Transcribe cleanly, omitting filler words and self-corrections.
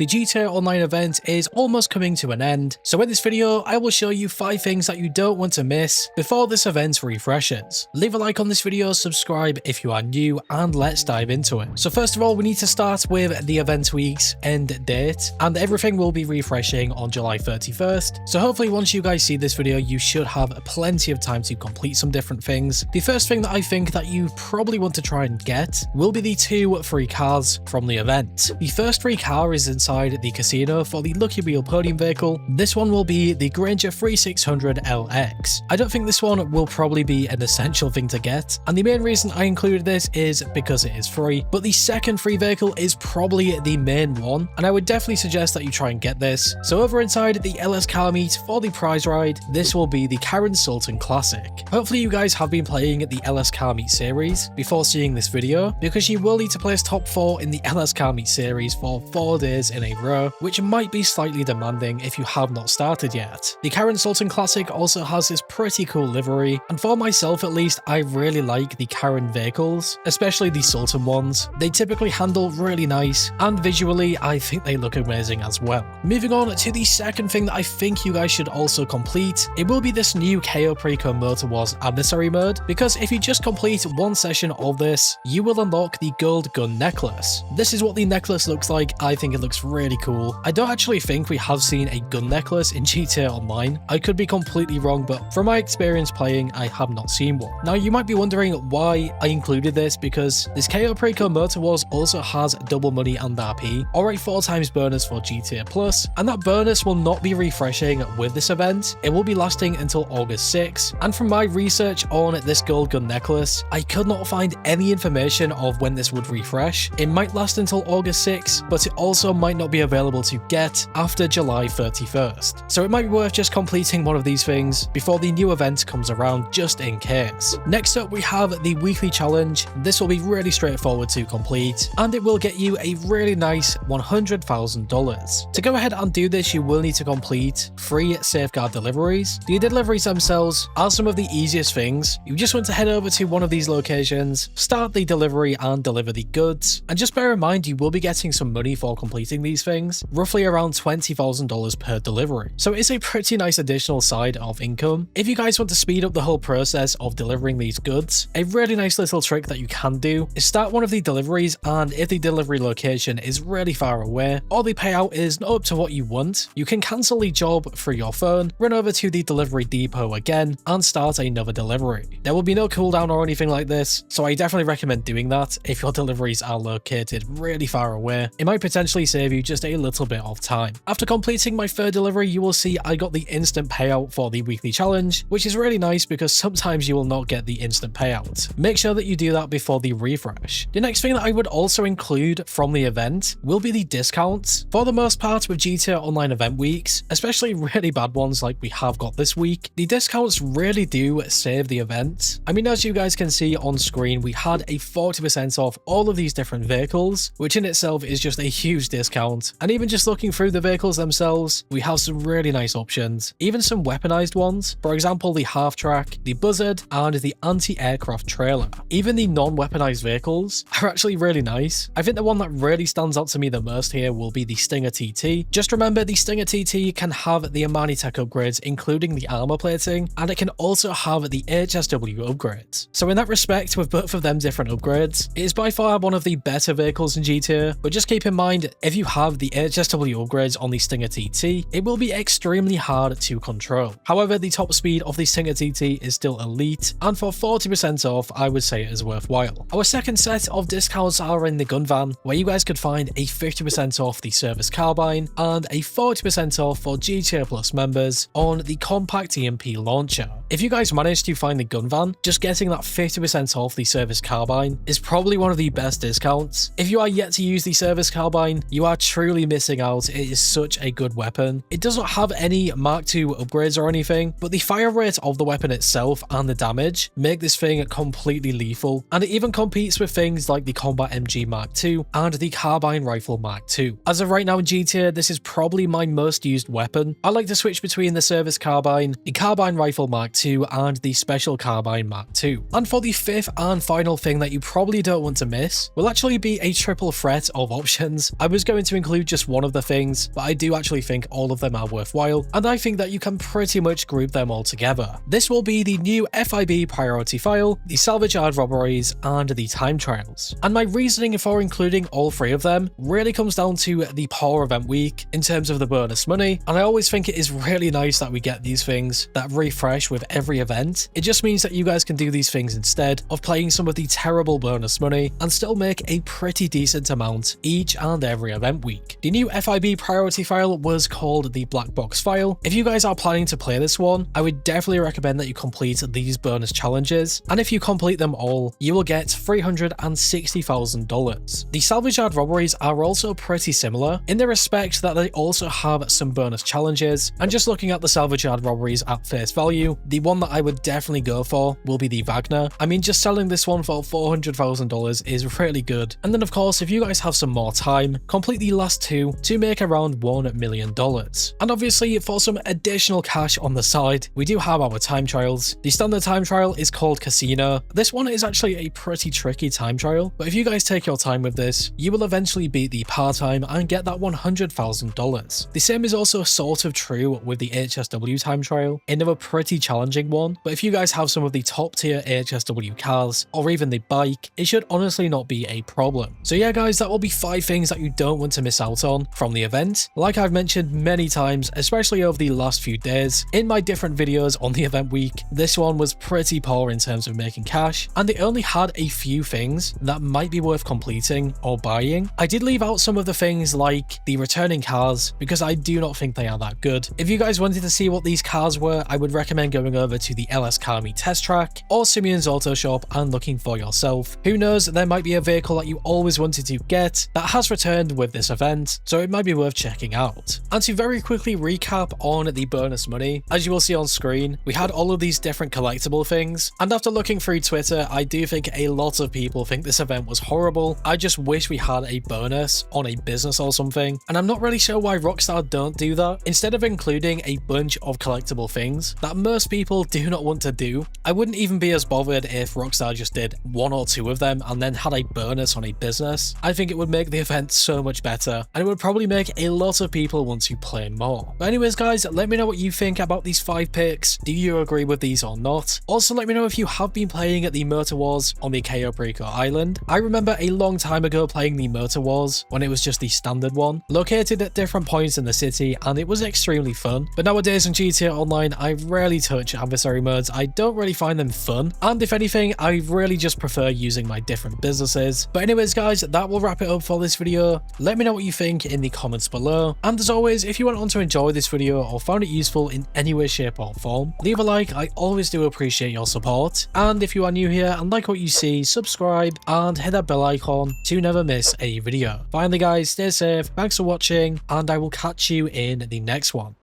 the GTA Online event is almost coming to an end, so in this video I will show you 5 things that you don't want to miss before this event refreshes. Leave a like on this video, subscribe if you are new, and let's dive into it. So first of all, we need to start with the event week's end date, and everything will be refreshing on July 31st, so hopefully once you guys see this video you should have plenty of time to complete some different things. The first thing that I think that you probably want to try and get will be the 2 free cars from the event. The first free car is inside the casino for the Lucky Wheel podium vehicle. This one will be the Granger 3600 LX. I don't think this one will probably be an essential thing to get, and the main reason I included this is because it is free, but the second free vehicle is probably the main one, and I would definitely suggest that you try and get this. So over inside the LS car meet for the prize ride, this will be the Karen Sultan Classic. Hopefully you guys have been playing the LS car meet series before seeing this video, because you will need to place top 4 in the LS car meet series for 4 days in a row, which might be slightly demanding if you have not started yet. The Karen Sultan Classic also has this pretty cool livery, and for myself at least, I really like the Karen vehicles, especially the Sultan ones. They typically handle really nice, and visually I think they look amazing as well. Moving on to the second thing that I think you guys should also complete, it will be this new KO Preco Motor Wars adversary mode, because if you just complete 1 session of this, you will unlock the gold gun necklace. This is what the necklace looks like. I think it looks really cool. I don't actually think we have seen a gun necklace in GTA Online. I could be completely wrong, but from my experience playing, I have not seen one. Now you might be wondering why I included this, because this KO Preco Motor Wars also has double money and RP, or a 4 times bonus for GTA Plus, and that bonus will not be refreshing with this event. It will be lasting until August 6, and from my research on this gold gun necklace, I could not find any information of when this would refresh. It might last until August 6, but it also might not be available to get after July 31st. So it might be worth just completing one of these things before the new event comes around, just in case. Next up, we have the weekly challenge. This will be really straightforward to complete, and it will get you a really nice $100,000. To go ahead and do this, you will need to complete 3 safeguard deliveries. The deliveries themselves are some of the easiest things. You just want to head over to one of these locations, start the delivery and deliver the goods, and just bear in mind you will be getting some money for completing these things, roughly around $20,000 per delivery. So it's a pretty nice additional side of income. If you guys want to speed up the whole process of delivering these goods, a really nice little trick that you can do is start one of the deliveries, and if the delivery location is really far away or the payout is not up to what you want, you can cancel the job through your phone, run over to the delivery depot again, and start another delivery. There will be no cooldown or anything like this, so I definitely recommend doing that if your deliveries are located really far away. It might potentially save you just a little bit of time. After completing my 3rd delivery, you will see I got the instant payout for the weekly challenge, which is really nice because sometimes you will not get the instant payout. Make sure that you do that before the refresh. The next thing that I would also include from the event will be the discounts. For the most part with GTA Online event weeks, especially really bad ones like we have got this week, the discounts really do save the event. I mean, as you guys can see on screen, we had a 40% off all of these different vehicles, which in itself is just a huge discount. And even just looking through the vehicles themselves, we have some really nice options, even some weaponized ones. For example, the half-track, the buzzard, and the anti-aircraft trailer. Even the non-weaponized vehicles are actually really nice. I think the one that really stands out to me the most here will be the Stinger TT. Just remember, the Stinger TT can have the Amani Tech upgrades, including the armor plating, and it can also have the HSW upgrades. So in that respect, with both of them different upgrades, it is by far one of the better vehicles in GTA, but just keep in mind, if you have the HSW upgrades on the Stinger TT, it will be extremely hard to control. However, the top speed of the Stinger TT is still elite, and for 40% off, I would say it is worthwhile. Our second set of discounts are in the gun van, where you guys could find a 50% off the service carbine and a 40% off for GTA Plus members on the compact EMP launcher. If you guys manage to find the gun van, just getting that 50% off the service carbine is probably one of the best discounts. If you are yet to use the service carbine, you are truly missing out. It is such a good weapon. It doesn't have any Mark II upgrades or anything, but the fire rate of the weapon itself and the damage make this thing completely lethal, and it even competes with things like the Combat MG Mark II and the Carbine Rifle Mark II. As of right now in GTA, this is probably my most used weapon. I like to switch between the service carbine, the Carbine Rifle Mark II, and the Special Carbine Mark II. And for the 5th and final thing that you probably don't want to miss will actually be a triple threat of options. I was going to include just one of the things, but I do actually think all of them are worthwhile, and I think that you can pretty much group them all together. This will be the new FIB priority file, the salvage yard robberies, and the time trials. And my reasoning for including all three of them really comes down to the poor event week in terms of the bonus money, and I always think it is really nice that we get these things that refresh with every event. It just means that you guys can do these things instead of playing some of the terrible bonus money and still make a pretty decent amount each and every event week. The new FIB priority file was called the black box file. If you guys are planning to play this one, I would definitely recommend that you complete these bonus challenges, and if you complete them all, you will get $360,000. The salvage yard robberies are also pretty similar in the respect that they also have some bonus challenges, and just looking at the salvage yard robberies at face value, the one that I would definitely go for will be the Wagner. I mean, just selling this one for $400,000 is really good. And then of course, if you guys have some more time, complete the last two to make around $1 million. And obviously, for some additional cash on the side, we do have our time trials. The standard time trial is called Casino. This one is actually a pretty tricky time trial, but if you guys take your time with this, you will eventually beat the part-time and get that $100,000. The same is also sort of true with the HSW time trial, another pretty challenging one, but if you guys have some of the top tier HSW cars or even the bike, it should honestly not be a problem. So yeah guys, that will be 5 things that you don't want to miss out on from the event. Like I've mentioned many times, especially over the last few days in my different videos on the event week, this one was pretty poor in terms of making cash, and it only had a few things that might be worth completing or buying. I did leave out some of the things like the returning cars because I do not think they are that good. If you guys wanted to see what these cars were, I would recommend going over to the LS Carmi test track or Simeon's Auto Shop and looking for yourself. Who knows, there might be a vehicle that you always wanted to get that has returned with this event, so it might be worth checking out. And to very quickly recap on the bonus money, as you will see on screen, we had all of these different collectible things, and after looking through Twitter, I do think a lot of people think this event was horrible. I just wish we had a bonus on a business or something, and I'm not really sure why Rockstar don't do that. Instead of including a bunch of collectible things that most people do not want to do, I wouldn't even be as bothered if Rockstar just did 1 or 2 of them and then had a bonus on a business. I think it would make the event so much better, and it would probably make a lot of people want to play more. But anyways guys, let me know what you think about these 5 picks. Do you agree with these or not? Also let me know if you have been playing at the Motor Wars on the Cayo Perico Island. I remember a long time ago playing the Motor Wars when it was just the standard one, located at different points in the city, and it was extremely fun. But nowadays in GTA Online, I rarely touch adversary modes. I don't really find them fun, and if anything, I really just prefer using my different businesses. But anyways guys, that will wrap it up for this video. Let me know what you think in the comments below, and as always, if you went on to enjoy this video or found it useful in any way, shape or form, leave a like. I always do appreciate your support, and if you are new here and like what you see, subscribe and hit that bell icon to never miss a video. Finally guys, stay safe, thanks for watching, and I will catch you in the next one.